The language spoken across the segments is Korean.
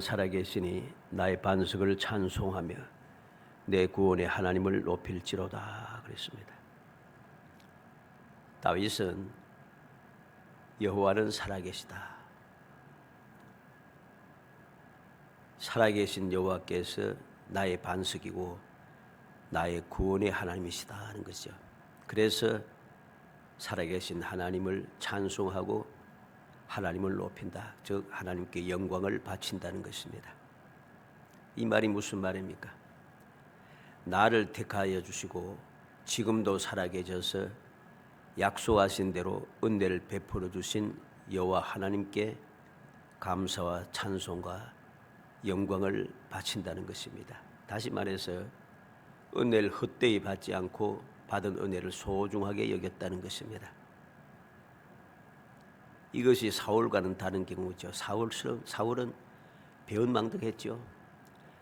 살아계시니 나의 반석을 찬송하며 내 구원의 하나님을 높일지로다 그랬습니다. 다윗은 여호와는 살아계시다, 살아계신 여호와께서 나의 반석이고 나의 구원의 하나님이시다 하는 것이죠. 그래서 살아계신 하나님을 찬송하고 하나님을 높인다, 즉 하나님께 영광을 바친다는 것입니다. 이 말이 무슨 말입니까? 나를 택하여 주시고 지금도 살아계셔서 약속하신 대로 은혜를 베풀어 주신 여호와 하나님께 감사와 찬송과 영광을 바친다는 것입니다. 다시 말해서 은혜를 헛되이 받지 않고 받은 은혜를 소중하게 여겼다는 것입니다. 이것이 사울과는 다른 경우죠. 사울은 배은망덕했죠.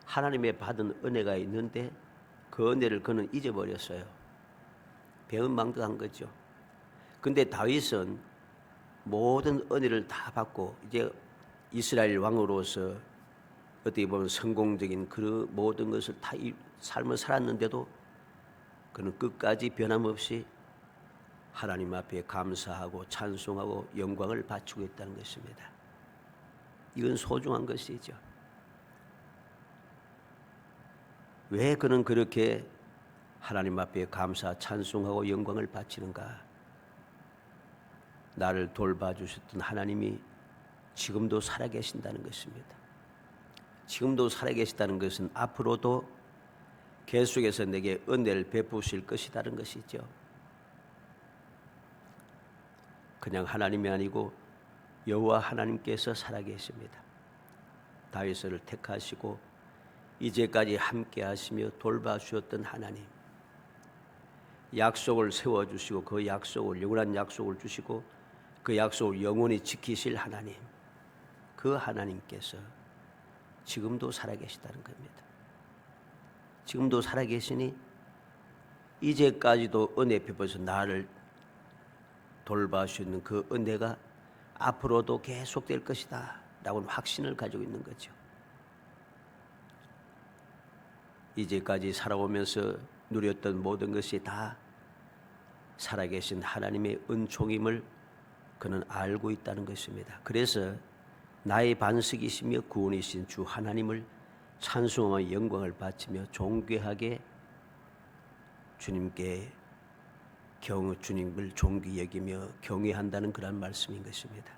하나님의 받은 은혜가 있는데 그 은혜를 그는 잊어버렸어요. 배은망덕한 거죠. 근데 다윗은 모든 은혜를 다 받고 이제 이스라엘 왕으로서 어떻게 보면 성공적인 그 모든 것을 다 삶을 살았는데도 그는 끝까지 변함없이 하나님 앞에 감사하고 찬송하고 영광을 바치고 있다는 것입니다. 이건 소중한 것이죠. 왜 그는 그렇게 하나님 앞에 감사, 찬송하고 영광을 바치는가? 나를 돌봐주셨던 하나님이 지금도 살아계신다는 것입니다. 지금도 살아계시다는 것은 앞으로도 계속해서 내게 은혜를 베푸실 것이라는 것이죠. 그냥 하나님이 아니고 여호와 하나님께서 살아계십니다. 다윗을 택하시고 이제까지 함께 하시며 돌봐주셨던 하나님, 약속을 세워주시고 그 약속을, 영원한 약속을 주시고 그 약속을 영원히 지키실 하나님, 그 하나님께서 지금도 살아계시다는 겁니다. 지금도 살아계시니 이제까지도 은혜 베풀어서 나를 돌봐주시는 그 은혜가 앞으로도 계속될 것이다 라고 확신을 가지고 있는 거죠. 이제까지 살아오면서 누렸던 모든 것이 다 살아계신 하나님의 은총임을 그는 알고 있다는 것입니다. 그래서 나의 반석이시며 구원이신 주 하나님을 찬송하며 영광을 바치며 존귀하게 주님을 존귀 여기며 경외한다는 그런 말씀인 것입니다.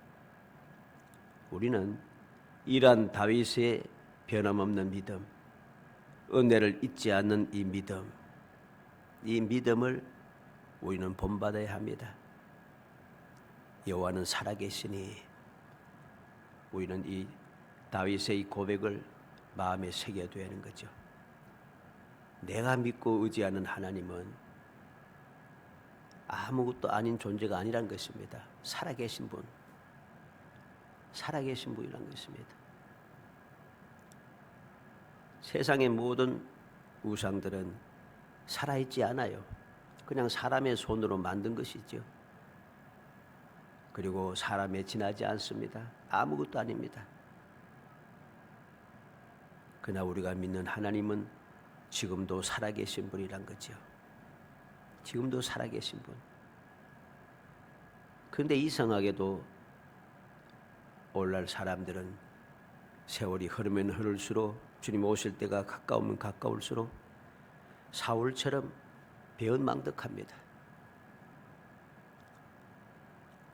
우리는 이러한 다윗의 변함없는 믿음, 은혜를 잊지 않는 이 믿음을 우리는 본받아야 합니다. 여호와는 살아계시니 우리는 이 다윗의 이 고백을 마음에 새겨둬야 하는 거죠. 내가 믿고 의지하는 하나님은 아무것도 아닌 존재가 아니란 것입니다. 살아계신 분, 살아계신 분이란 것입니다. 세상의 모든 우상들은 살아있지 않아요. 그냥 사람의 손으로 만든 것이죠. 그리고 사람에 지나지 않습니다. 아무것도 아닙니다. 그러나 우리가 믿는 하나님은 지금도 살아계신 분이란 거죠. 지금도 살아계신 분. 그런데 이상하게도 오늘날 사람들은 세월이 흐르면 흐를수록, 주님 오실 때가 가까우면 가까울수록 사울처럼 배은망덕합니다.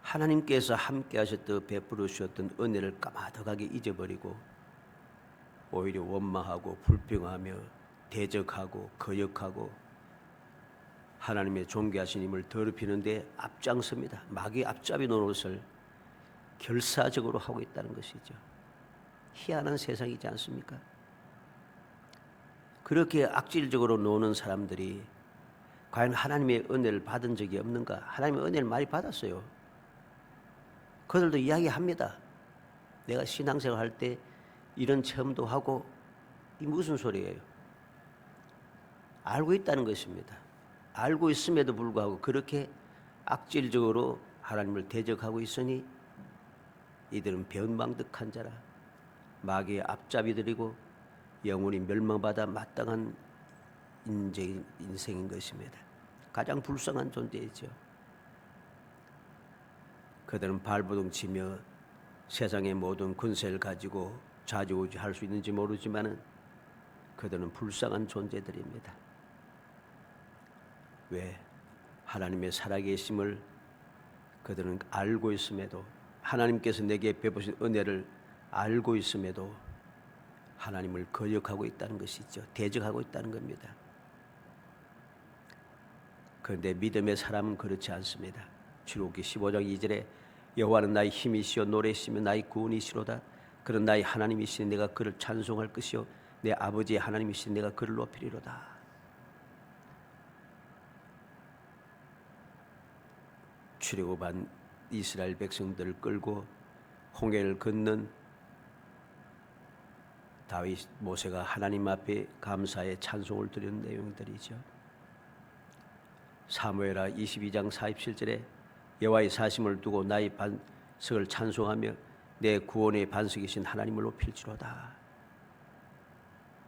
하나님께서 함께 하셨던 베풀어 주셨던 은혜를 까마득하게 잊어버리고 오히려 원망하고 불평하며 대적하고 거역하고 하나님의 존귀하신 힘을 더럽히는데 앞장섭니다. 마귀 앞잡이 노릇을 결사적으로 하고 있다는 것이죠. 희한한 세상이지 않습니까? 그렇게 악질적으로 노는 사람들이 과연 하나님의 은혜를 받은 적이 없는가? 하나님의 은혜를 많이 받았어요. 그들도 이야기합니다. 내가 신앙생활 할 때 이런 체험도 하고. 이 무슨 소리예요? 알고 있다는 것입니다. 알고 있음에도 불구하고 그렇게 악질적으로 하나님을 대적하고 있으니 이들은 배은망덕한 자라, 마귀의 앞잡이 들이고 영혼이 멸망받아 마땅한 인생인 것입니다. 가장 불쌍한 존재이죠. 그들은 발버둥 치며 세상의 모든 권세를 가지고 좌지우지할 수 있는지 모르지만은 그들은 불쌍한 존재들입니다. 왜? 하나님의 살아계심을 그들은 알고 있음에도, 하나님께서 내게 베푸신 은혜를 알고 있음에도 하나님을 거역하고 있다는 것이죠. 대적하고 있다는 겁니다. 그런데 믿음의 사람은 그렇지 않습니다. 출애굽기 15장 2절에 여호와는 나의 힘이시요 노래시며 나의 구원이시로다. 그런 나의 하나님이시니 내가 그를 찬송할 것이요 내 아버지의 하나님이시니 내가 그를 높이리로다. 출애굽한 이스라엘 백성들을 끌고 홍해를 건넌 다윗 모세가 하나님 앞에 감사의 찬송을 드리는 내용들이죠. 사무엘하 22장 47절에 여호와의 사심을 두고 나의 반석을 찬송하며 내 구원의 반석이신 하나님을 높일지로다.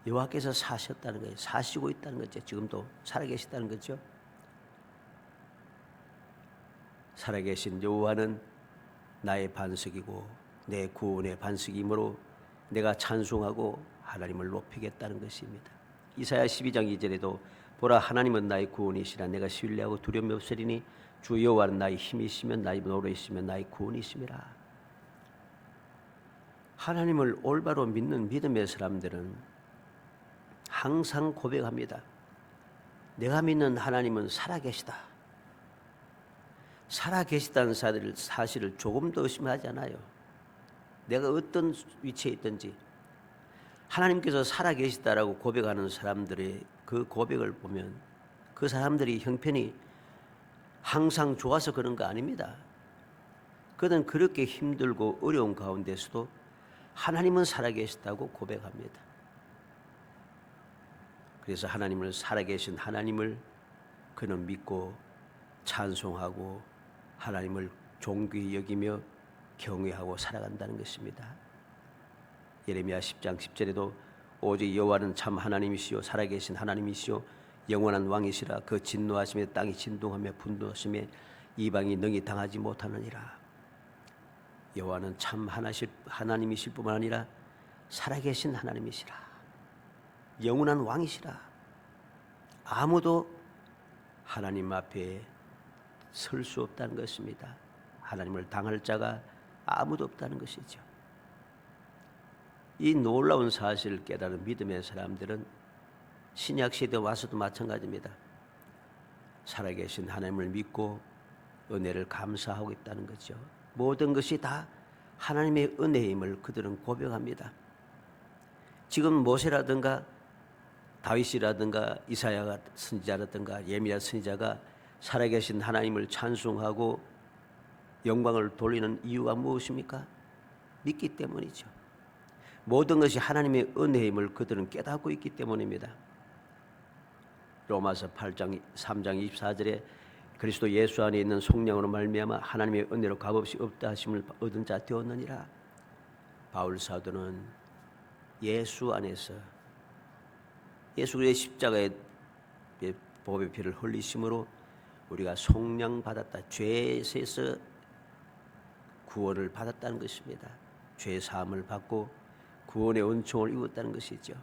여호와께서 사셨다는 거예요. 사시고 있다는 거죠. 지금도 살아계시다는 거죠. 살아계신 여호와는 나의 반석이고 내 구원의 반석이므로 내가 찬송하고 하나님을 높이겠다는 것입니다. 이사야 12장 2절에도 보라 하나님은 나의 구원이시라 내가 신뢰하고 두려움이 없으리니 주 여호와는 나의 힘이시며 나의 노래이시며 나의 구원이시미라. 하나님을 올바로 믿는 믿음의 사람들은 항상 고백합니다. 내가 믿는 하나님은 살아계시다. 살아계시다는 사실을 조금도 의심하지 않아요. 내가 어떤 위치에 있든지 하나님께서 살아계시다라고 고백하는 사람들의 그 고백을 보면 그 사람들이 형편이 항상 좋아서 그런 거 아닙니다. 그들은 그렇게 힘들고 어려운 가운데서도 하나님은 살아계시다고 고백합니다. 그래서 하나님을 살아계신 하나님을 그는 믿고 찬송하고 하나님을 존귀히 여기며 경외하고 살아간다는 것입니다. 예레미야 10장 10절에도 오직 여호와는 참 하나님이시요 살아계신 하나님이시요 영원한 왕이시라. 그 진노하심에 땅이 진동하며 분노하심에 이방이 능히 당하지 못하느니라. 여호와는 참 하나님이실 뿐만 아니라 살아계신 하나님이시라. 영원한 왕이시라. 아무도 하나님 앞에 설 수 없다는 것입니다. 하나님을 당할 자가 아무도 없다는 것이죠. 이 놀라운 사실을 깨달은 믿음의 사람들은 신약 시대에 와서도 마찬가지입니다. 살아계신 하나님을 믿고 은혜를 감사하고 있다는 거죠. 모든 것이 다 하나님의 은혜임을 그들은 고백합니다. 지금 모세라든가 다윗이라든가 이사야 선지자라든가 예레미야 선지자가 살아계신 하나님을 찬송하고 영광을 돌리는 이유가 무엇입니까? 믿기 때문이죠. 모든 것이 하나님의 은혜임을 그들은 깨닫고 있기 때문입니다. 로마서 8장 3장 24절에 그리스도 예수 안에 있는 속량으로 말미암아 하나님의 은혜로 값없이 없다 하심을 얻은 자 되었느니라. 바울 사도는 예수 안에서 예수 그리스도의 십자가의 보배 피를 흘리심으로 우리가 속량 받았다. 죄에서 구원을 받았다는 것입니다. 죄 사함을 받고 구원의 은총을 입었다는 것이죠.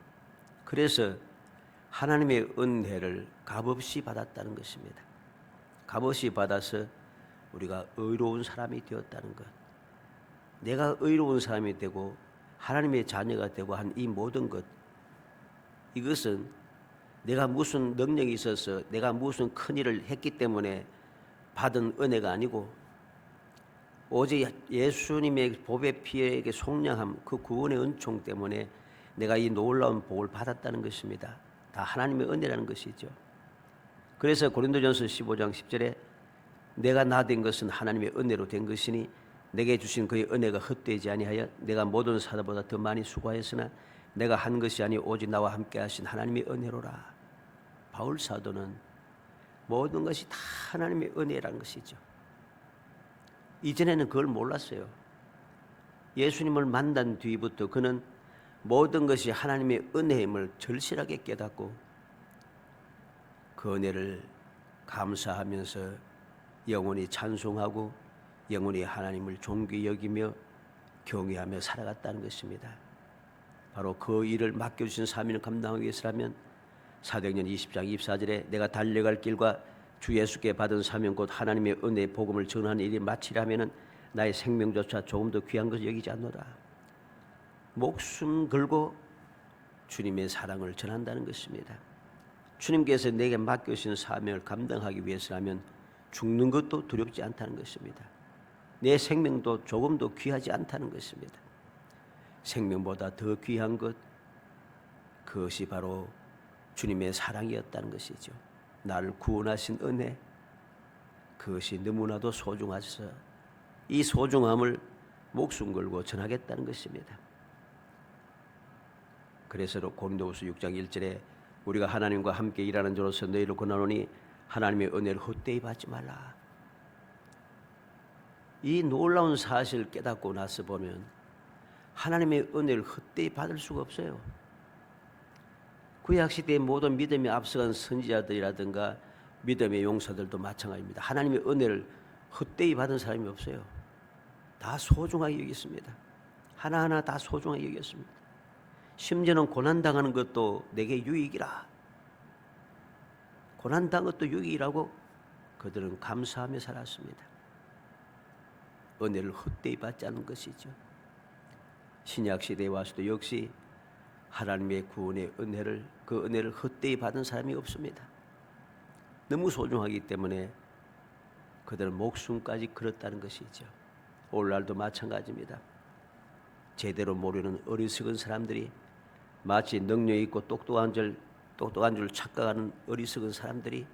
그래서 하나님의 은혜를 값없이 받았다는 것입니다. 값없이 받아서 우리가 의로운 사람이 되었다는 것. 내가 의로운 사람이 되고 하나님의 자녀가 되고 한 이 모든 것, 이것은 내가 무슨 능력이 있어서 내가 무슨 큰 일을 했기 때문에 받은 은혜가 아니고 오직 예수님의 보배 피에 속량함 그 구원의 은총 때문에 내가 이 놀라운 복을 받았다는 것입니다. 다 하나님의 은혜라는 것이죠. 그래서 고린도전서 15장 10절에 내가 나 된 것은 하나님의 은혜로 된 것이니 내게 주신 그의 은혜가 헛되지 아니하여 내가 모든 사람보다 더 많이 수고하였으나 내가 한 것이 아니 오직 나와 함께 하신 하나님의 은혜로라. 바울 사도는 모든 것이 다 하나님의 은혜라는 것이죠. 이전에는 그걸 몰랐어요. 예수님을 만난 뒤부터 그는 모든 것이 하나님의 은혜임을 절실하게 깨닫고 그 은혜를 감사하면서 영원히 찬송하고 영원히 하나님을 존귀 여기며 경외하며 살아갔다는 것입니다. 바로 그 일을 맡겨주신 사명을 감당하기 위해서라면 사도행전 20장 24절에 내가 달려갈 길과 주 예수께 받은 사명 곧 하나님의 은혜의 복음을 전하는 일이 마치려면 나의 생명조차 조금 더 귀한 것을 여기지 않노라. 목숨 걸고 주님의 사랑을 전한다는 것입니다. 주님께서 내게 맡겨주신 사명을 감당하기 위해서라면 죽는 것도 두렵지 않다는 것입니다. 내 생명도 조금 더 귀하지 않다는 것입니다. 생명보다 더 귀한 것, 그것이 바로 주님의 사랑이었다는 것이죠. 나를 구원하신 은혜, 그것이 너무나도 소중하셔서 이 소중함을 목숨 걸고 전하겠다는 것입니다. 그래서 고린도후서 6장 1절에 우리가 하나님과 함께 일하는 자로서 너희를 권하노니 하나님의 은혜를 헛되이 받지 말라. 이 놀라운 사실을 깨닫고 나서 보면 하나님의 은혜를 헛되이 받을 수가 없어요. 구약시대의 모든 믿음에 앞서간 선지자들이라든가 믿음의 용사들도 마찬가지입니다. 하나님의 은혜를 헛되이 받은 사람이 없어요. 다 소중하게 여겼습니다. 하나하나 다 소중하게 여겼습니다. 심지어는 고난당하는 것도 내게 유익이라. 고난당한 것도 유익이라고 그들은 감사하며 살았습니다. 은혜를 헛되이 받지 않는 것이죠. 신약시대에 와서도 역시 하나님의 구원의 은혜를, 그 은혜를 헛되이 받은 사람이 없습니다. 너무 소중하기 때문에 그들은 목숨까지 걸었다는 것이죠. 오늘날도 마찬가지입니다. 제대로 모르는 어리석은 사람들이 마치 능력 있고 똑똑한 줄 착각하는 어리석은 사람들이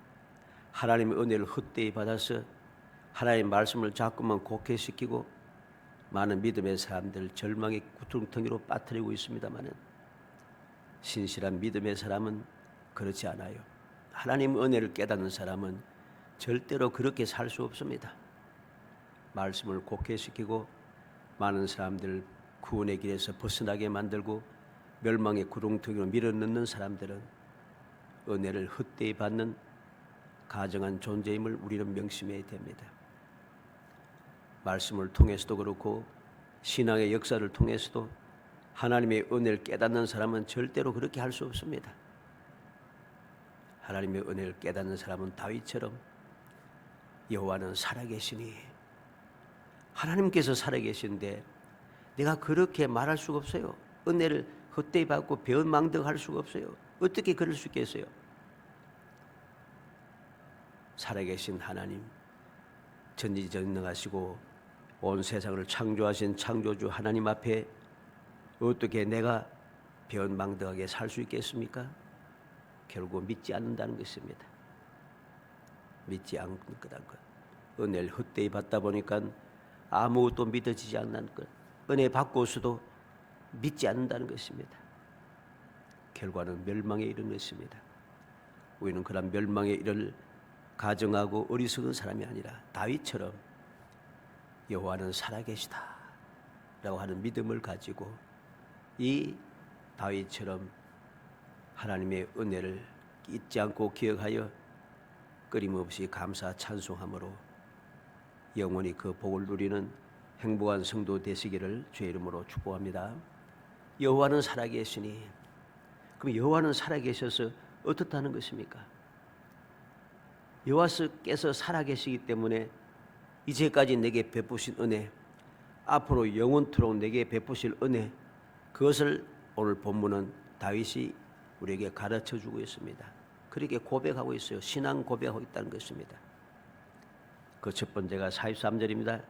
하나님의 은혜를 헛되이 받아서 하나님의 말씀을 자꾸만 곡해시키고 많은 믿음의 사람들을 절망의 구렁텅이로 빠뜨리고 있습니다마는 신실한 믿음의 사람은 그렇지 않아요. 하나님의 은혜를 깨닫는 사람은 절대로 그렇게 살 수 없습니다. 말씀을 곡해시키고 많은 사람들을 구원의 길에서 벗어나게 만들고 멸망의 구렁텅이로 밀어넣는 사람들은 은혜를 헛되이 받는 가정한 존재임을 우리는 명심해야 됩니다. 말씀을 통해서도 그렇고 신앙의 역사를 통해서도 하나님의 은혜를 깨닫는 사람은 절대로 그렇게 할 수 없습니다. 하나님의 은혜를 깨닫는 사람은 다윗처럼 여호와는 살아계시니, 하나님께서 살아계신데 내가 그렇게 말할 수가 없어요. 은혜를 헛되이 받고 배은망덕할 수가 없어요. 어떻게 그럴 수 있겠어요? 살아계신 하나님, 전지전능하시고 온 세상을 창조하신 창조주 하나님 앞에 어떻게 내가 배은망덕하게 살 수 있겠습니까? 결국 믿지 않는다는 것입니다. 믿지 않는 거다는 것. 은혜를 헛되이 받다 보니까 아무것도 믿어지지 않는 것. 은혜 받고서도 믿지 않는다는 것입니다. 결과는 멸망에 이르는 것입니다. 우리는 그런 멸망에 이를 가정하고 어리석은 사람이 아니라 다윗처럼 여호와는 살아계시다 라고 하는 믿음을 가지고 이 다윗처럼 하나님의 은혜를 잊지 않고 기억하여 끊임없이 감사 찬송함으로 영원히 그 복을 누리는 행복한 성도 되시기를 주의 이름으로 축복합니다. 여호와는 살아계시니, 그럼 여호와는 살아계셔서 어떻다는 것입니까? 여호와께서 살아계시기 때문에 이제까지 내게 베푸신 은혜, 앞으로 영원토록 내게 베푸실 은혜, 그것을 오늘 본문은 다윗이 우리에게 가르쳐주고 있습니다. 그렇게 고백하고 있어요. 신앙 고백하고 있다는 것입니다. 그 첫 번째가 43절입니다.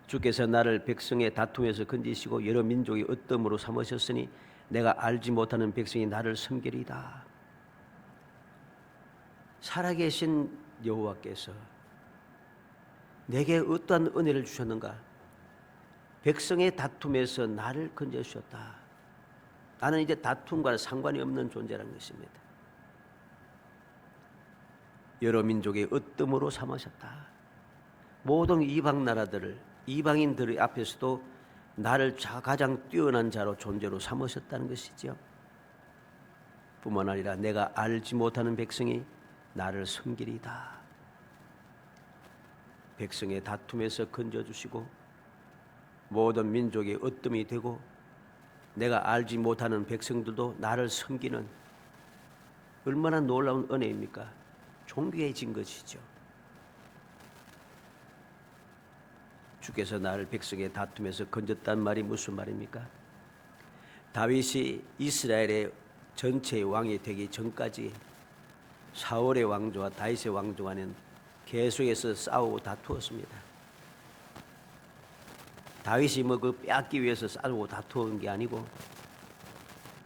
주께서 나를 백성의 다툼에서 건지시고 여러 민족의 어뜸으로 삼으셨으니 내가 알지 못하는 백성이 나를 섬기리이다. 살아계신 여호와께서 내게 어떠한 은혜를 주셨는가? 백성의 다툼에서 나를 건져주셨다. 나는 이제 다툼과 상관이 없는 존재라는 것입니다. 여러 민족의 어뜸으로 삼으셨다. 모든 이방 나라들을, 이방인들 앞에서도 나를 가장 뛰어난 자로 존재로 삼으셨다는 것이죠. 뿐만 아니라 내가 알지 못하는 백성이 나를 섬기리다. 백성의 다툼에서 건져주시고 모든 민족의 으뜸이 되고 내가 알지 못하는 백성들도 나를 섬기는 얼마나 놀라운 은혜입니까? 존귀해진 것이죠. 주께서 나를 백성의 다툼에서 건졌단 말이 무슨 말입니까? 다윗이 이스라엘의 전체의 왕이 되기 전까지 사울의 왕조와 다윗의 왕조와는 계속해서 싸우고 다투었습니다. 다윗이 그 빼앗기 위해서 싸우고 다투은 게 아니고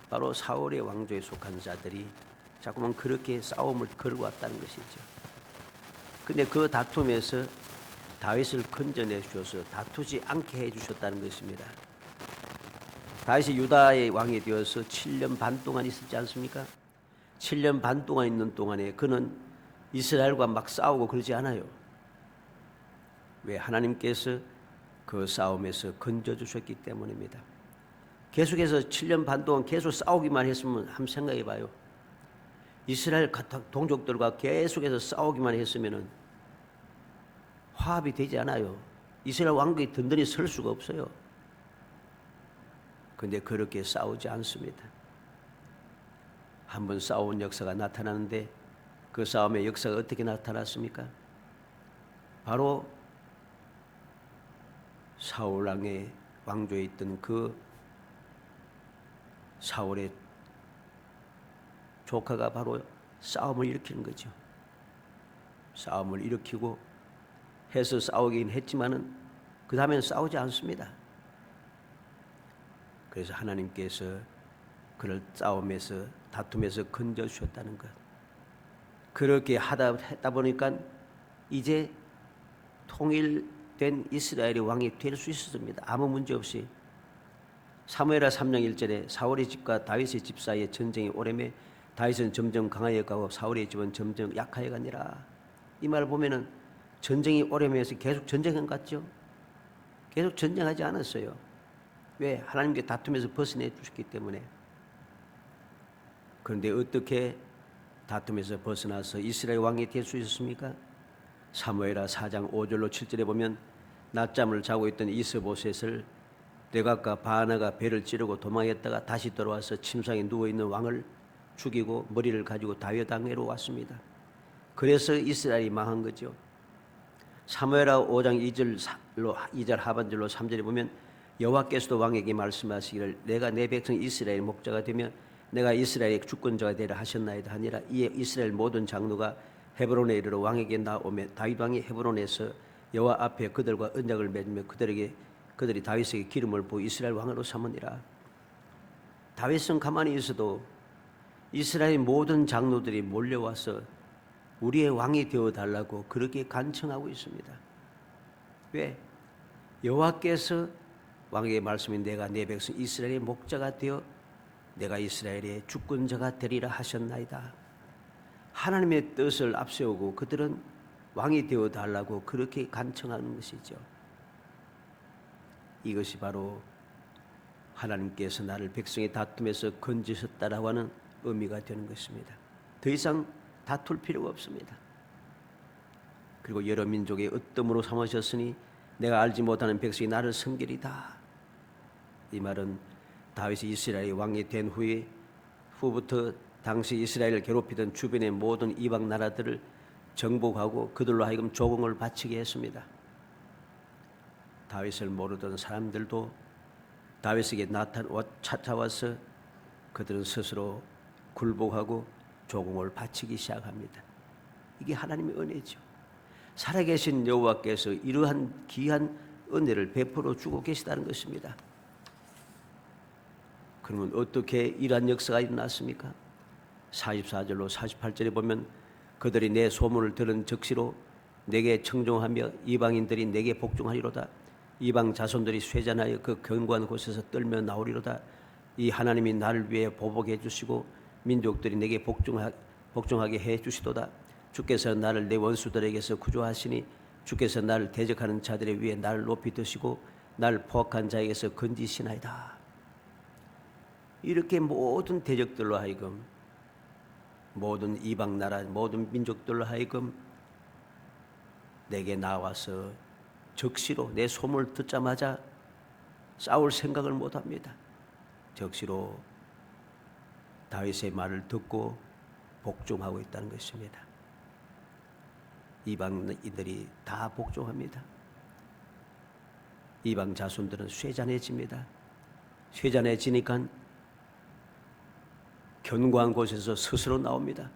바로 사울의 왕조에 속한 자들이 자꾸만 그렇게 싸움을 걸어왔다는 것이죠. 근데 그 다툼에서 다윗을 건져내 주셔서 다투지 않게 해주셨다는 것입니다. 다윗이 유다의 왕이 되어서 7년 반 동안 있었지 않습니까? 7년 반 동안 있는 동안에 그는 이스라엘과 막 싸우고 그러지 않아요. 왜? 하나님께서 그 싸움에서 건져주셨기 때문입니다. 계속해서 7년 반 동안 계속 싸우기만 했으면 한번 생각해 봐요. 이스라엘 동족들과 계속해서 싸우기만 했으면 화합이 되지 않아요. 이스라엘 왕국이 든든히 설 수가 없어요. 그런데 그렇게 싸우지 않습니다. 한번 싸운 역사가 나타나는데 그 싸움의 역사가 어떻게 나타났습니까? 바로 사울 왕의 왕조에 있던 그 사울의 조카가 바로 싸움을 일으키는 거죠. 싸움을 일으키고 해서 싸우긴 했지만은 그 다음에는 싸우지 않습니다. 그래서 하나님께서 그를 싸움에서 다툼에서 건져주셨다는 것. 그렇게 했다 보니까 이제 통일된 이스라엘의 왕이 될 수 있었습니다. 아무 문제 없이. 사무엘하 3장 1절에 사울의 집과 다윗의 집 사이에 전쟁이 오래매 다윗은 점점 강하여 가고 사울의 집은 점점 약하여 가니라. 이 말을 보면은 전쟁이 오래매서 계속 전쟁한 것 같죠? 계속 전쟁하지 않았어요. 왜? 하나님께 다툼에서 벗어내 주셨기 때문에. 그런데 어떻게 다툼에서 벗어나서 이스라엘 왕이 될 수 있었습니까? 사무엘하 4장 5절로 7절에 보면 낮잠을 자고 있던 이스보셋을 레갑과 바나가 배를 찌르고 도망했다가 다시 돌아와서 침상에 누워있는 왕을 죽이고 머리를 가지고 다윗 왕에로 왔습니다. 그래서 이스라엘이 망한 거죠. 사무엘하 5장 2절 하반절로 3절에 보면 여호와께서도 왕에게 말씀하시기를 내가 내 백성 이스라엘 목자가 되며 내가 이스라엘의 주권자가 되라 하셨나이다 하니라. 이에 이스라엘 모든 장로가 헤브론에 이르러 왕에게 나오며 다윗 왕이 헤브론에서 여호와 앞에 그들과 언약을 맺으며 그들이 다윗에게 기름을 부어 이스라엘 왕으로 삼으니라. 다윗은 가만히 있어도 이스라엘 모든 장로들이 몰려와서 우리의 왕이 되어달라고 그렇게 간청하고 있습니다. 왜? 여호와께서 왕에게 말씀인 내가 내 백성 이스라엘의 목자가 되어 내가 이스라엘의 주권자가 되리라 하셨나이다. 하나님의 뜻을 앞세우고 그들은 왕이 되어달라고 그렇게 간청하는 것이죠. 이것이 바로 하나님께서 나를 백성의 다툼에서 건지셨다라고 하는 의미가 되는 것입니다. 더 이상 다툴 필요가 없습니다. 그리고 여러 민족의 으뜸으로 삼으셨으니 내가 알지 못하는 백성이 나를 섬기리다. 이 말은 다윗이 이스라엘의 왕이 된 후부터 당시 이스라엘을 괴롭히던 주변의 모든 이방 나라들을 정복하고 그들로 하여금 조공을 바치게 했습니다. 다윗을 모르던 사람들도 다윗에게 찾아와서 그들은 스스로 굴복하고 조공을 바치기 시작합니다. 이게 하나님의 은혜죠. 살아계신 여호와께서 이러한 귀한 은혜를 베풀어 주고 계시다는 것입니다. 그러면 어떻게 이러한 역사가 일어났습니까? 44절로 48절에 보면 그들이 내 소문을 들은 즉시로 내게 청종하며 이방인들이 내게 복종하리로다. 이방 자손들이 쇠잔하여 그 견고한 곳에서 떨며 나오리로다. 이 하나님이 나를 위해 보복해 주시고 민족들이 내게 복종하게 해 주시도다. 주께서 나를 내 원수들에게서 구조하시니 주께서 나를 대적하는 자들의 위에 나를 높이 드시고 날 포악한 자에게서 건지시나이다. 이렇게 모든 대적들로 하여금, 모든 이방 나라, 모든 민족들로 하여금 내게 나와서 적시로 내 소문을 듣자마자 싸울 생각을 못합니다. 적시로 다윗의 말을 듣고 복종하고 있다는 것입니다. 이방인들이 다 복종합니다. 이방 자손들은 쇠잔해집니다. 쇠잔해지니까 견고한 곳에서 스스로 나옵니다.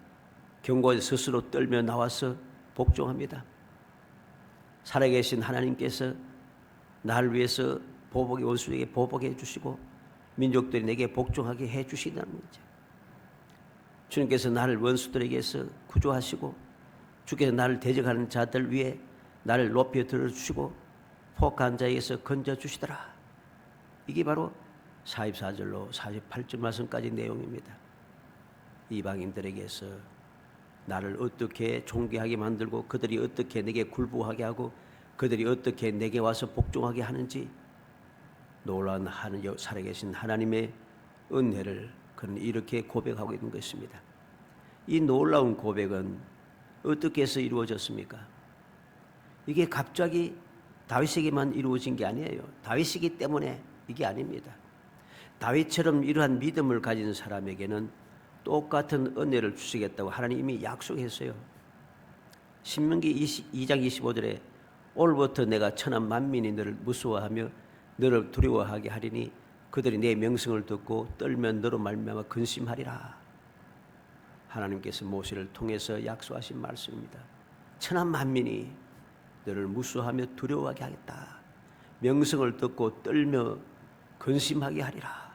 견고한 스스로 떨며 나와서 복종합니다. 살아계신 하나님께서 나를 위해서 보복의 원수에게 보복해 주시고 민족들이 내게 복종하게 해 주시다는 거죠. 주님께서 나를 원수들에게서 구조하시고 주께서 나를 대적하는 자들 위에 나를 높여 들어주시고 포악한 자에게서 건져주시더라. 이게 바로 44절로 48절 말씀까지 내용입니다. 이방인들에게서 나를 어떻게 존귀하게 만들고 그들이 어떻게 내게 굴복하게 하고 그들이 어떻게 내게 와서 복종하게 하는지 놀라운 살아계신 하나님의 은혜를 그는 이렇게 고백하고 있는 것입니다. 이 놀라운 고백은 어떻게 해서 이루어졌습니까? 이게 갑자기 다윗에게만 이루어진 게 아니에요. 다윗이기 때문에 이게 아닙니다. 다윗처럼 이러한 믿음을 가진 사람에게는 똑같은 은혜를 주시겠다고 하나님이 약속했어요. 신명기 2장 25절에 오늘부터 내가 천한 만민이 너를 무서워하며 너를 두려워하게 하리니 그들이 내 명성을 듣고 떨면 너로 말미암아 근심하리라. 하나님께서 모세를 통해서 약속하신 말씀입니다. 천한 만민이 너를 무서워하며 두려워하게 하겠다. 명성을 듣고 떨며 근심하게 하리라.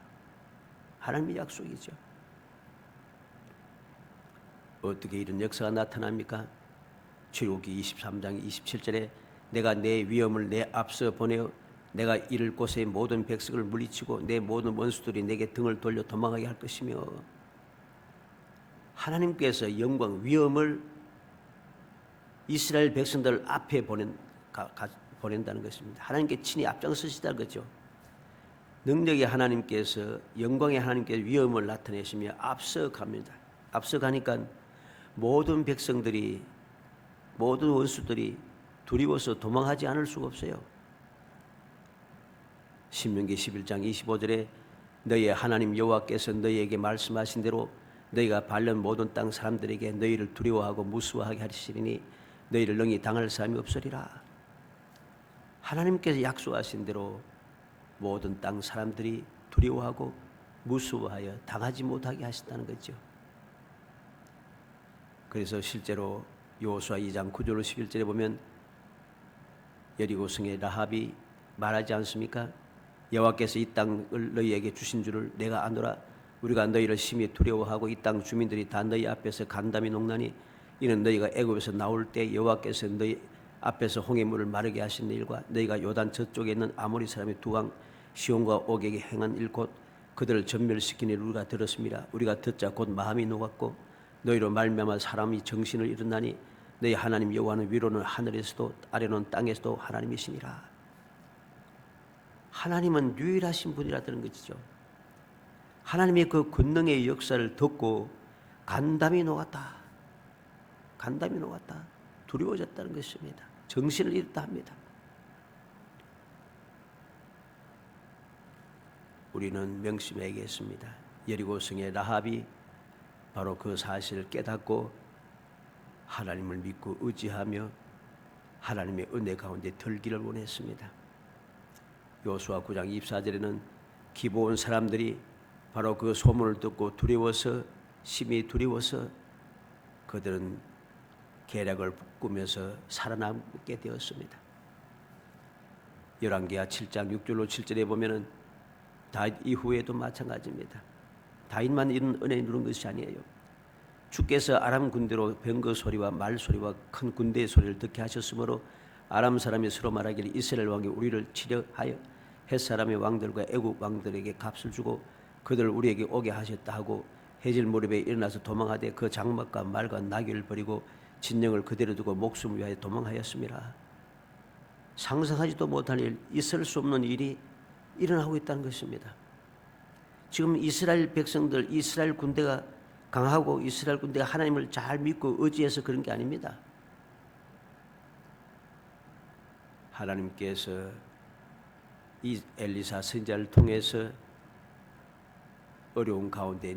하나님의 약속이죠. 어떻게 이런 역사가 나타납니까? 출애굽기 23장 27절에 내가 내 위엄을 내 앞서 보내어 내가 이를 곳에 모든 백성을 물리치고 내 모든 원수들이 내게 등을 돌려 도망하게 할 것이며, 하나님께서 영광 위엄을 이스라엘 백성들 앞에 보낸다는 것입니다. 하나님께 친히 앞장서시다는 거죠. 능력의 하나님께서, 영광의 하나님께서 위엄을 나타내시며 앞서갑니다. 앞서가니까 모든 백성들이, 모든 원수들이 두려워서 도망하지 않을 수가 없어요. 신명기 11장 25절에 너희의 하나님 여호와께서 너희에게 말씀하신 대로 너희가 발른 모든 땅 사람들에게 너희를 두려워하고 무서워하게 하시리니 너희를 능히 당할 사람이 없으리라. 하나님께서 약속하신 대로 모든 땅 사람들이 두려워하고 무서워하여 당하지 못하게 하신다는 거죠. 그래서 실제로 여호수아 2장 9절로 11절에 보면 여리고 성의 라합이 말하지 않습니까? 여호와께서 이 땅을 너희에게 주신 줄을 내가 아노라. 우리가 너희를 심히 두려워하고 이 땅 주민들이 다 너희 앞에서 간담이 녹나니 이는 너희가 애굽에서 나올 때 여호와께서 너희 앞에서 홍해 물을 마르게 하신 일과 너희가 요단 저쪽에 있는 아모리 사람의 두 왕 시온과 옥에게 행한 일 곧 그들을 전멸시킨 일 우리가 들었습니다. 우리가 듣자 곧 마음이 녹았고 너희로 말미암아 사람이 정신을 잃었나니 너희 하나님 여호와는 위로는 하늘에서도 아래로는 땅에서도 하나님이시니라. 하나님은 유일하신 분이라는 것이죠. 하나님의 그 권능의 역사를 듣고 간담이 녹았다. 간담이 녹았다. 두려워졌다는 것입니다. 정신을 잃었다 합니다. 우리는 명심해야겠습니다. 여리고성의 라합이 바로 그 사실을 깨닫고 하나님을 믿고 의지하며 하나님의 은혜 가운데 들기를 원했습니다. 여호수아 9장 24절에는 기브온 사람들이 바로 그 소문을 듣고 두려워서, 심히 두려워서 그들은 계략을 꾸며서 살아남게 되었습니다. 열왕기하 7장 6절로 7절에 보면은 다윗 이후에도 마찬가지입니다. 다윗만 이런 은혜를 누린 것이 아니에요. 주께서 아람 군대로 병거 소리와 말 소리와 큰 군대의 소리를 듣게 하셨으므로 아람 사람이 서로 말하기를 이스라엘 왕이 우리를 치려 하여 헷 사람의 왕들과 애국 왕들에게 값을 주고 그들을 우리에게 오게 하셨다 하고 해질 무렵에 일어나서 도망하되 그 장막과 말과 나귀를 버리고 진영을 그대로 두고 목숨을 위하여 도망하였습니다. 상상하지도 못할 일, 있을 수 없는 일이 일어나고 있다는 것입니다. 지금 이스라엘 백성들, 이스라엘 군대가 강하고 이스라엘 군대가 하나님을 잘 믿고 의지해서 그런 게 아닙니다. 하나님께서 이 엘리사 선지자를 통해서 어려운 가운데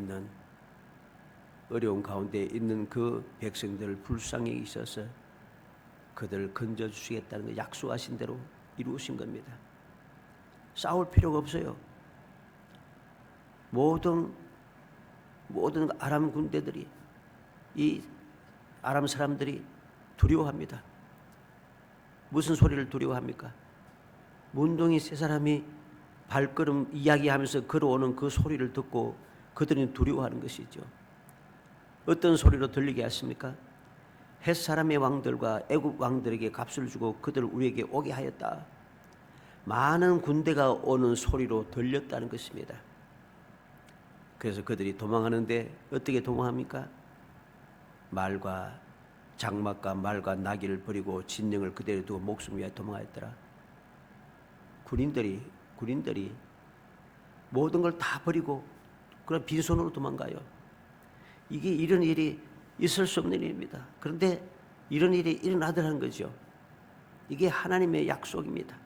있는 그 백성들을 불쌍히 있어서 그들을 건져주시겠다는 걸 약속하신 대로 이루신 겁니다. 싸울 필요가 없어요. 모든 아람 군대들이, 이 아람 사람들이 두려워합니다. 무슨 소리를 두려워합니까? 문둥이 세 사람이 발걸음 이야기하면서 걸어오는 그 소리를 듣고 그들이 두려워하는 것이죠. 어떤 소리로 들리게 하십니까? 헷 사람의 왕들과 애굽 왕들에게 값을 주고 그들을 우리에게 오게 하였다. 많은 군대가 오는 소리로 들렸다는 것입니다. 그래서 그들이 도망하는데 어떻게 도망합니까? 장막과 말과 나귀를 버리고 진영을 그대로 두고 목숨 위하여 도망하였더라. 군인들이 모든 걸 다 버리고 그런 빈손으로 도망가요. 이런 일이 있을 수 없는 일입니다. 그런데 이런 일이 일어나더라는 거죠. 이게 하나님의 약속입니다.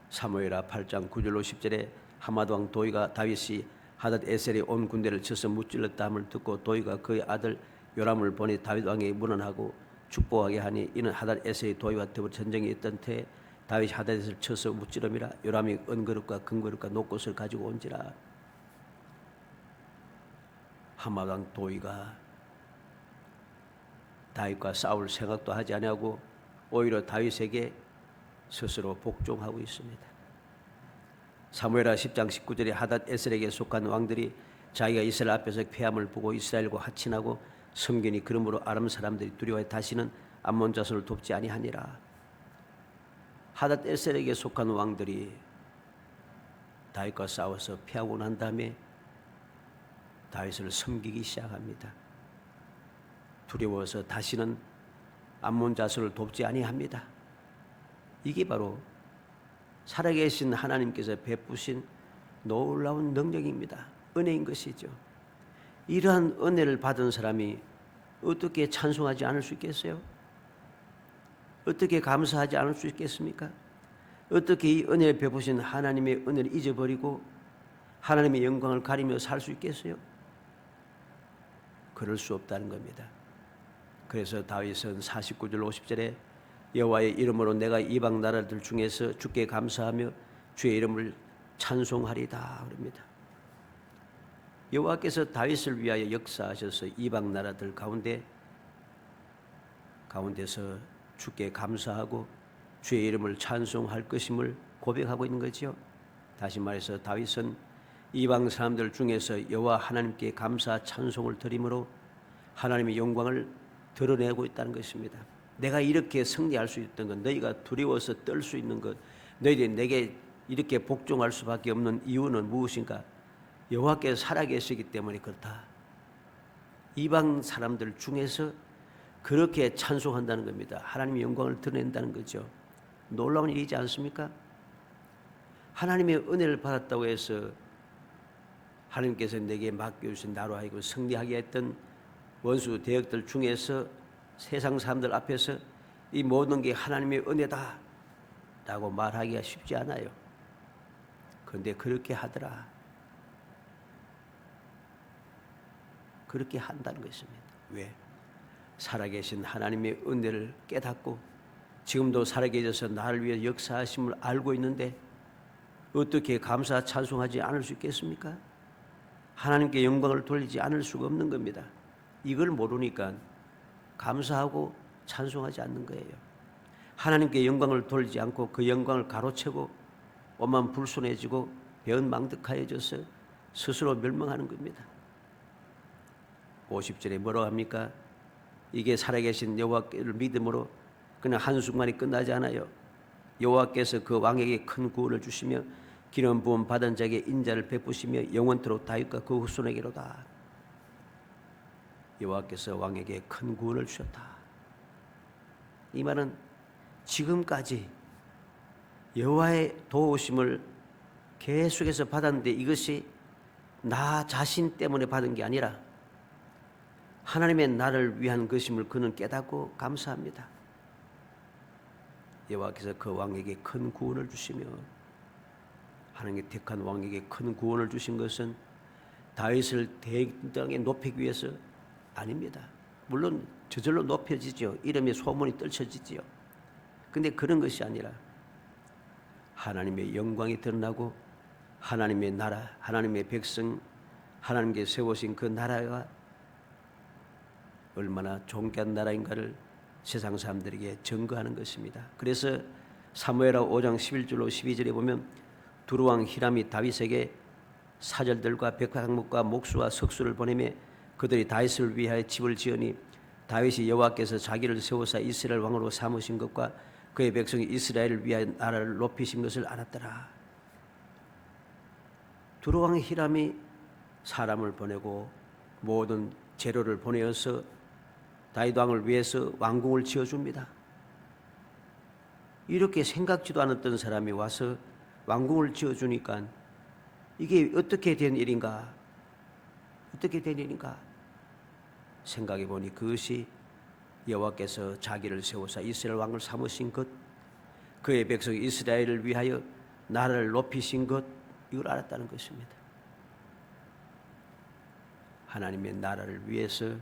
사무엘하 8장 9절로 10절에 하마드 왕 도이가 다윗이 하닷 에셀이 온 군대를 쳐서 무찔렀다 함을 듣고 도이가 그의 아들 요람을 보내 다윗 왕에게 문안하고 축복하게 하니 이는 하닷 에셀이 도이와 더불어 전쟁이 있던 터에 다윗이 하닷 에셀을 쳐서 무찌름이라. 요람이 은그릇과 금그릇과 녹것을 가지고 온지라. 하마드 왕 도이가 다윗과 싸울 생각도 하지 아니하고 오히려 다윗에게 스스로 복종하고 있습니다. 사무엘하 10장 19절에 하닷 에셀에게 속한 왕들이 자기가 이스라엘 앞에서 패함을 보고 이스라엘과 하친하고 섬기니 그러므로 아람 사람들이 두려워해 다시는 암몬 자손을 돕지 아니하니라. 하닷 에셀에게 속한 왕들이 다윗과 싸워서 패하고 난 다음에 다윗을 섬기기 시작합니다. 두려워서 다시는 암몬 자손을 돕지 아니합니다. 이게 바로 살아계신 하나님께서 베푸신 놀라운 능력입니다. 은혜인 것이죠. 이러한 은혜를 받은 사람이 어떻게 찬송하지 않을 수 있겠어요? 어떻게 감사하지 않을 수 있겠습니까? 어떻게 이 은혜를 베푸신 하나님의 은혜를 잊어버리고 하나님의 영광을 가리며 살 수 있겠어요? 그럴 수 없다는 겁니다. 그래서 다윗은 49절 50절에 여호와의 이름으로 내가 이방 나라들 중에서 주께 감사하며 주의 이름을 찬송하리다 그럽니다. 여호와께서 다윗을 위하여 역사하셔서 이방 나라들 가운데서 주께 감사하고 주의 이름을 찬송할 것임을 고백하고 있는 거지요. 다시 말해서 다윗은 이방 사람들 중에서 여호와 하나님께 감사 찬송을 드림으로 하나님의 영광을 드러내고 있다는 것입니다. 내가 이렇게 승리할 수 있던 것, 너희가 두려워서 떨 수 있는 것, 너희들이 내게 이렇게 복종할 수밖에 없는 이유는 무엇인가? 여호와께서 살아계시기 때문에 그렇다. 이방 사람들 중에서 그렇게 찬송한다는 겁니다. 하나님의 영광을 드러낸다는 거죠. 놀라운 일이지 않습니까? 하나님의 은혜를 받았다고 해서 하나님께서 내게 맡겨주신 나로 하여금 승리하게 했던 원수 대역들 중에서 세상 사람들 앞에서 이 모든 게 하나님의 은혜다 라고 말하기가 쉽지 않아요. 그런데 그렇게 하더라. 그렇게 한다는 것입니다. 왜? 살아계신 하나님의 은혜를 깨닫고 지금도 살아계셔서 나를 위해 역사하심을 알고 있는데 어떻게 감사 찬송하지 않을 수 있겠습니까? 하나님께 영광을 돌리지 않을 수가 없는 겁니다. 이걸 모르니까 감사하고 찬송하지 않는 거예요. 하나님께 영광을 돌리지 않고 그 영광을 가로채고 오만 불순해지고 배은망덕하여져서 스스로 멸망하는 겁니다. 50절에 뭐라고 합니까? 이게 살아계신 여호와를 믿음으로 그냥 한순간에 끝나지 않아요. 여호와께서 그 왕에게 큰 구원을 주시며 기름 부음 받은 자에게 인자를 베푸시며 영원토록 다윗과 그 후손에게로다. 여호와께서 왕에게 큰 구원을 주셨다. 이 말은 지금까지 여호와의 도우심을 계속해서 받았는데 이것이 나 자신 때문에 받은 게 아니라 하나님의 나를 위한 것임을 그는 깨닫고 감사합니다. 여호와께서 그 왕에게 큰 구원을 주시며 하나님의 택한 왕에게 큰 구원을 주신 것은 다윗을 대등하게 높이기 위해서 아닙니다. 물론 저절로 높여지죠. 이름의 소문이 떨쳐지지요. 근데 그런 것이 아니라 하나님의 영광이 드러나고 하나님의 나라, 하나님의 백성, 하나님께 세우신 그 나라가 얼마나 존귀한 나라인가를 세상 사람들에게 증거하는 것입니다. 그래서 사무엘하 5장 11절로 12절에 보면 두루왕 히람이 다윗에게 사절들과 백향목과 목수와 석수를 보내며 그들이 다윗을 위하여 집을 지으니 다윗이 여호와께서 자기를 세우사 이스라엘 왕으로 삼으신 것과 그의 백성 이스라엘을 위하여 나라를 높이신 것을 알았더라. 두루왕 히람이 사람을 보내고 모든 재료를 보내어서 다윗 왕을 위해서 왕궁을 지어줍니다. 이렇게 생각지도 않았던 사람이 와서 왕궁을 지어주니까 이게 어떻게 된 일인가? 어떻게 된 일인가? 생각해 보니 그것이 여호와께서 자기를 세우사 이스라엘 왕을 삼으신 것, 그의 백성 이스라엘을 위하여 나라를 높이신 것, 이걸 알았다는 것입니다. 하나님의 나라를 위해서,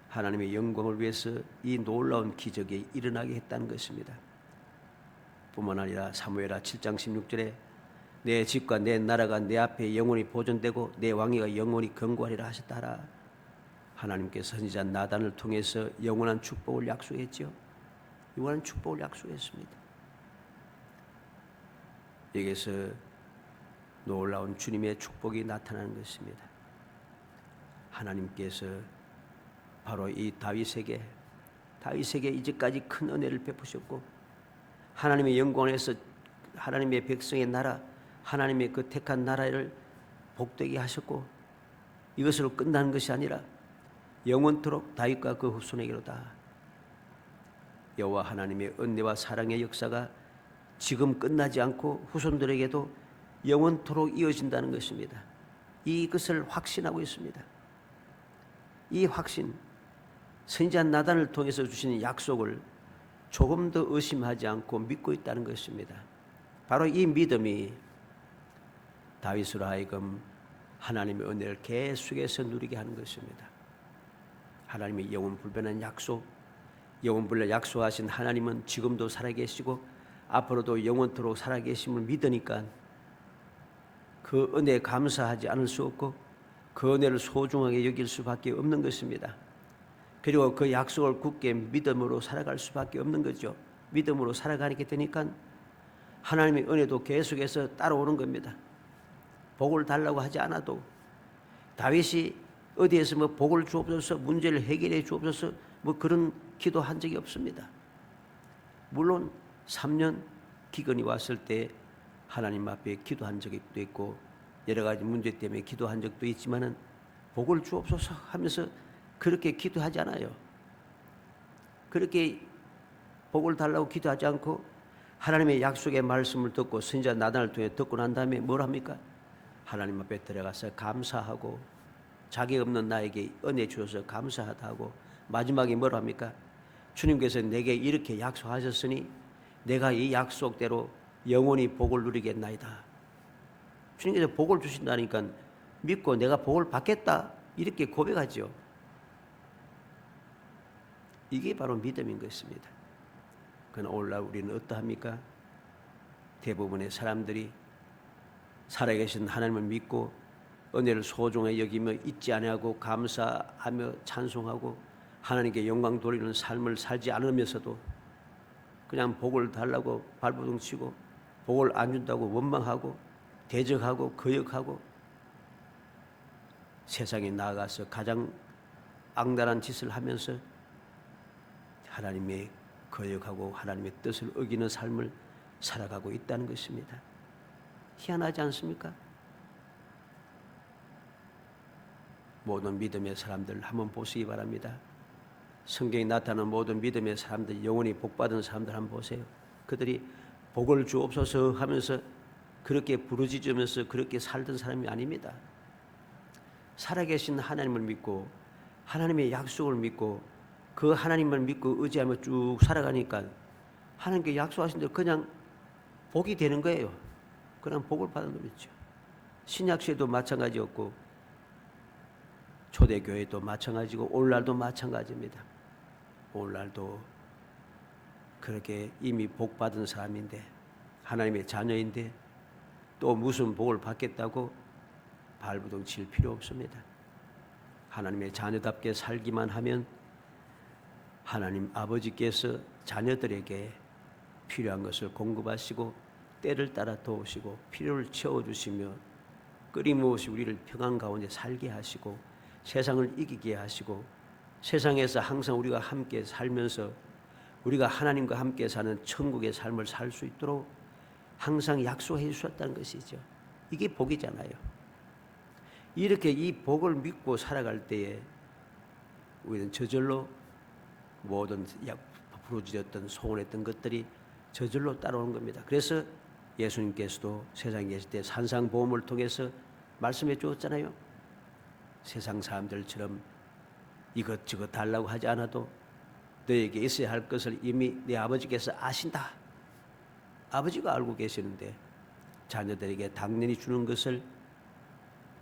하나님의 영광을 위해서 이 놀라운 기적이 일어나게 했다는 것입니다. 뿐만 아니라 사무엘하 7장 16절에 내 집과 내 나라가 내 앞에 영원히 보존되고 내 왕위가 영원히 견고하리라 하셨다. 하나님께서 선지자 나단을 통해서 영원한 축복을 약속했지요. 영원한 축복을 약속했습니다. 여기서 놀라운 주님의 축복이 나타나는 것입니다. 하나님께서 바로 이 다윗에게 이제까지 큰 은혜를 베푸셨고 하나님의 영광에서 하나님의 백성의 나라, 하나님의 그 택한 나라를 복되게 하셨고 이것으로 끝나는 것이 아니라 영원토록 다윗과 그 후손에게로다. 여호와 하나님의 은혜와 사랑의 역사가 지금 끝나지 않고 후손들에게도 영원토록 이어진다는 것입니다. 이것을 확신하고 있습니다. 이 확신, 선지자 나단을 통해서 주시는 약속을 조금 더 의심하지 않고 믿고 있다는 것입니다. 바로 이 믿음이 다윗으로 하여금 하나님의 은혜를 계속해서 누리게 하는 것입니다. 하나님의 영원불변한 약속, 영원불변 약속하신 하나님은 지금도 살아계시고 앞으로도 영원토록 살아계심을 믿으니까 그 은혜에 감사하지 않을 수 없고 그 은혜를 소중하게 여길 수밖에 없는 것입니다. 그리고 그 약속을 굳게 믿음으로 살아갈 수밖에 없는 거죠. 믿음으로 살아가게 되니까 하나님의 은혜도 계속해서 따라오는 겁니다. 복을 달라고 하지 않아도 다윗이 어디에서 뭐 복을 주옵소서, 문제를 해결해 주옵소서 뭐 그런 기도한 적이 없습니다. 물론 3년 기근이 왔을 때 하나님 앞에 기도한 적도 있고 여러 가지 문제 때문에 기도한 적도 있지만은 복을 주옵소서 하면서 그렇게 기도하지 않아요. 그렇게 복을 달라고 기도하지 않고 하나님의 약속의 말씀을 듣고 선지자 나단을 통해 듣고 난 다음에 뭘 합니까? 하나님 앞에 들어가서 감사하고 자기 없는 나에게 은혜 주셔서 감사하다고 마지막에 뭘 합니까? 주님께서 내게 이렇게 약속하셨으니 내가 이 약속대로 영원히 복을 누리겠나이다. 주님께서 복을 주신다니까 믿고 내가 복을 받겠다 이렇게 고백하죠. 이게 바로 믿음인 것입니다. 그러나 오늘날 우리는 어떠합니까? 대부분의 사람들이 살아계신 하나님을 믿고 은혜를 소중히 여기며 잊지 아니하고 감사하며 찬송하고 하나님께 영광 돌리는 삶을 살지 않으면서도 그냥 복을 달라고 발버둥 치고 복을 안 준다고 원망하고 대적하고 거역하고 세상에 나아가서 가장 악랄한 짓을 하면서 하나님의 거역하고 하나님의 뜻을 어기는 삶을 살아가고 있다는 것입니다. 희한하지 않습니까? 모든 믿음의 사람들 한번 보시기 바랍니다. 성경에 나타나는 모든 믿음의 사람들, 영원히 복받은 사람들 한번 보세요. 그들이 복을 주옵소서 하면서 그렇게 부르짖으면서 그렇게 살던 사람이 아닙니다. 살아계신 하나님을 믿고 하나님의 약속을 믿고 그 하나님을 믿고 의지하며 쭉 살아가니까 하나님께 약속하신 대로 그냥 복이 되는 거예요. 그냥 복을 받은 거죠. 신약시대도 마찬가지였고 초대교회도 마찬가지고 오늘날도 마찬가지입니다. 오늘날도 그렇게 이미 복 받은 사람인데 하나님의 자녀인데 또 무슨 복을 받겠다고 발부둥 칠 필요 없습니다. 하나님의 자녀답게 살기만 하면 하나님 아버지께서 자녀들에게 필요한 것을 공급하시고 때를 따라 도우시고 필요를 채워주시며 끊임없이 우리를 평안 가운데 살게 하시고 세상을 이기게 하시고 세상에서 항상 우리가 함께 살면서 우리가 하나님과 함께 사는 천국의 삶을 살 수 있도록 항상 약속해 주셨다는 것이죠. 이게 복이잖아요. 이렇게 이 복을 믿고 살아갈 때에 우리는 저절로 모든 부르짖었던 소원했던 것들이 저절로 따라오는 겁니다. 그래서 예수님께서도 세상에 계실 때 산상보험을 통해서 말씀해 주었잖아요. 세상 사람들처럼 이것저것 달라고 하지 않아도 너에게 있어야 할 것을 이미 내 아버지께서 아신다. 아버지가 알고 계시는데 자녀들에게 당연히 주는 것을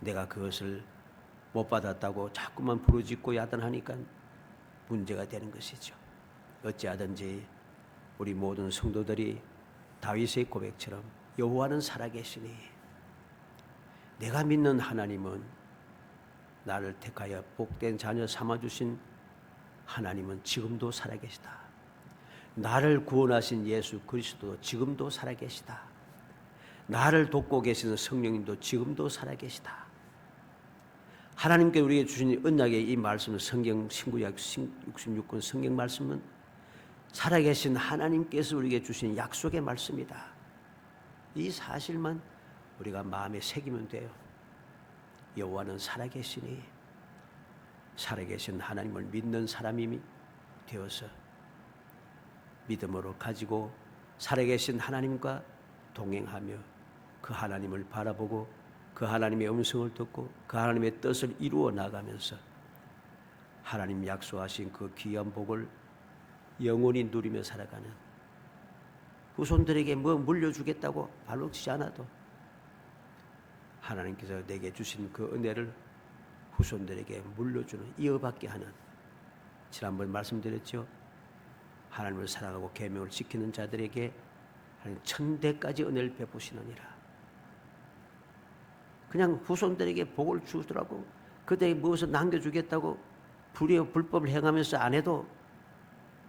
내가 그것을 못 받았다고 자꾸만 부르짖고 야단하니까 문제가 되는 것이죠. 어찌하든지 우리 모든 성도들이 다윗의 고백처럼 여호와는 살아계시니 내가 믿는 하나님은 나를 택하여 복된 자녀 삼아주신 하나님은 지금도 살아계시다. 나를 구원하신 예수 그리스도 지금도 살아계시다. 나를 돕고 계시는 성령님도 지금도 살아계시다. 하나님께 우리에게 주신 언약의 이 말씀은 성경 신구약 66권 성경 말씀은 살아계신 하나님께서 우리에게 주신 약속의 말씀이다. 이 사실만 우리가 마음에 새기면 돼요. 여호와는 살아계시니 살아계신 하나님을 믿는 사람이 되어서 믿음으로 가지고 살아계신 하나님과 동행하며 그 하나님을 바라보고 그 하나님의 음성을 듣고 그 하나님의 뜻을 이루어 나가면서 하나님 약속하신 그 귀한 복을 영원히 누리며 살아가는 후손들에게 뭐 물려주겠다고 발록치지 않아도 하나님께서 내게 주신 그 은혜를 후손들에게 물려주는 이어받게 하는 지난번 말씀드렸죠. 하나님을 사랑하고 계명을 지키는 자들에게 하나님 천대까지 은혜를 베푸시느니라. 그냥 후손들에게 복을 주더라고. 그들에게 무엇을 남겨주겠다고 불법을 행하면서 안 해도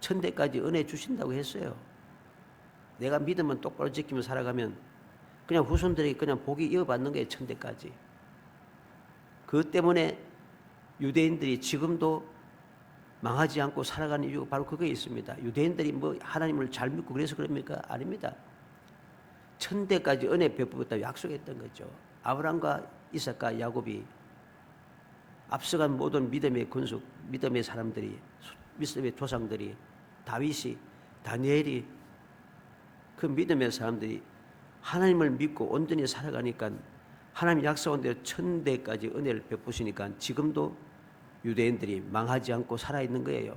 천대까지 은혜 주신다고 했어요. 내가 믿으면 똑바로 지키며 살아가면 그냥 후손들에게 그냥 복이 이어받는 거예요. 천대까지. 그 때문에 유대인들이 지금도 망하지 않고 살아가는 이유가 바로 그거에 있습니다. 유대인들이 뭐 하나님을 잘 믿고 그래서 그럽니까? 아닙니다. 천대까지 은혜 베푸겠다고 약속했던 거죠. 아브라함과 이삭과 야곱이 앞서간 모든 믿음의 군속, 믿음의 사람들이, 믿음의 조상들이, 다윗이, 다니엘이, 그 믿음의 사람들이 하나님을 믿고 온전히 살아가니까 하나님 약속한 대로 천대까지 은혜를 베푸시니까 지금도 유대인들이 망하지 않고 살아있는 거예요.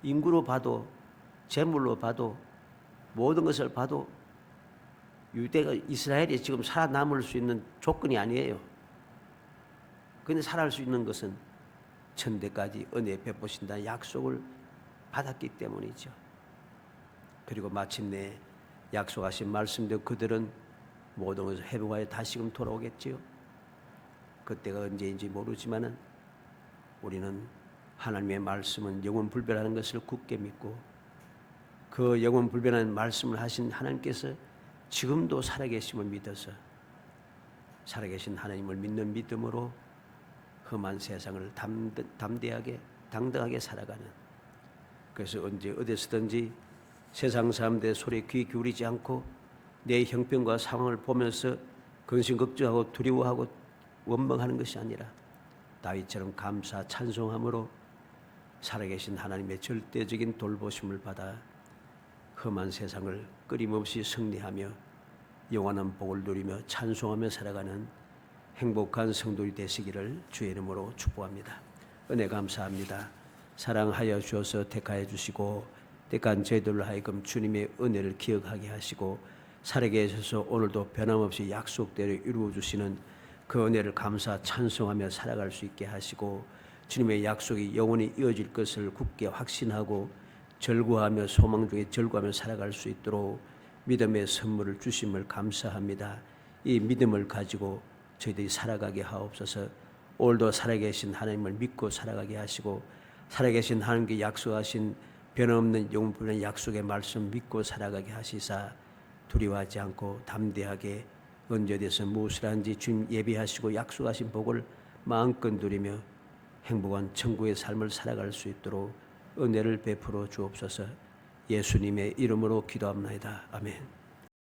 인구로 봐도 재물로 봐도 모든 것을 봐도 유대가 이스라엘이 지금 살아남을 수 있는 조건이 아니에요. 그런데 살아갈 수 있는 것은 천대까지 은혜 베푸신다는 약속을 받았기 때문이죠. 그리고 마침내 약속하신 말씀대로 그들은 모든 것을 회복하여 다시금 돌아오겠지요. 그때가 언제인지 모르지만은 우리는 하나님의 말씀은 영원불변하는 것을 굳게 믿고 그 영원불변한 말씀을 하신 하나님께서 지금도 살아계심을 믿어서 살아계신 하나님을 믿는 믿음으로 험한 세상을 담대하게 당당하게 살아가는, 그래서 언제 어디서든지 세상 사람들의 소리에 귀 기울이지 않고 내 형편과 상황을 보면서 근심걱정하고 두려워하고 원망하는 것이 아니라 다윗처럼 감사 찬송함으로 살아계신 하나님의 절대적인 돌보심을 받아 험한 세상을 끊임없이 승리하며 영원한 복을 누리며 찬송하며 살아가는 행복한 성도들이 되시기를 주의 이름으로 축복합니다. 은혜 감사합니다. 사랑하여 주어서 택하여 주시고 택한 저희들로 하여금 주님의 은혜를 기억하게 하시고 살아계셔서 오늘도 변함없이 약속대로 이루어 주시는 그 은혜를 감사 찬송하며 살아갈 수 있게 하시고 주님의 약속이 영원히 이어질 것을 굳게 확신하고 절구하며 소망 중에 절구하며 살아갈 수 있도록 믿음의 선물을 주심을 감사합니다. 이 믿음을 가지고 저희들이 살아가게 하옵소서. 오늘도 살아계신 하나님을 믿고 살아가게 하시고 살아계신 하나님께 약속하신 변함없는 영원한 약속의 말씀 믿고 살아가게 하시사 두려워하지 않고 담대하게 언제 어디서 무엇을 하는지 주님 예비하시고 약속하신 복을 마음껏 누리며 행복한 천국의 삶을 살아갈 수 있도록 은혜를 베풀어 주옵소서. 예수님의 이름으로 기도합나이다. 아멘.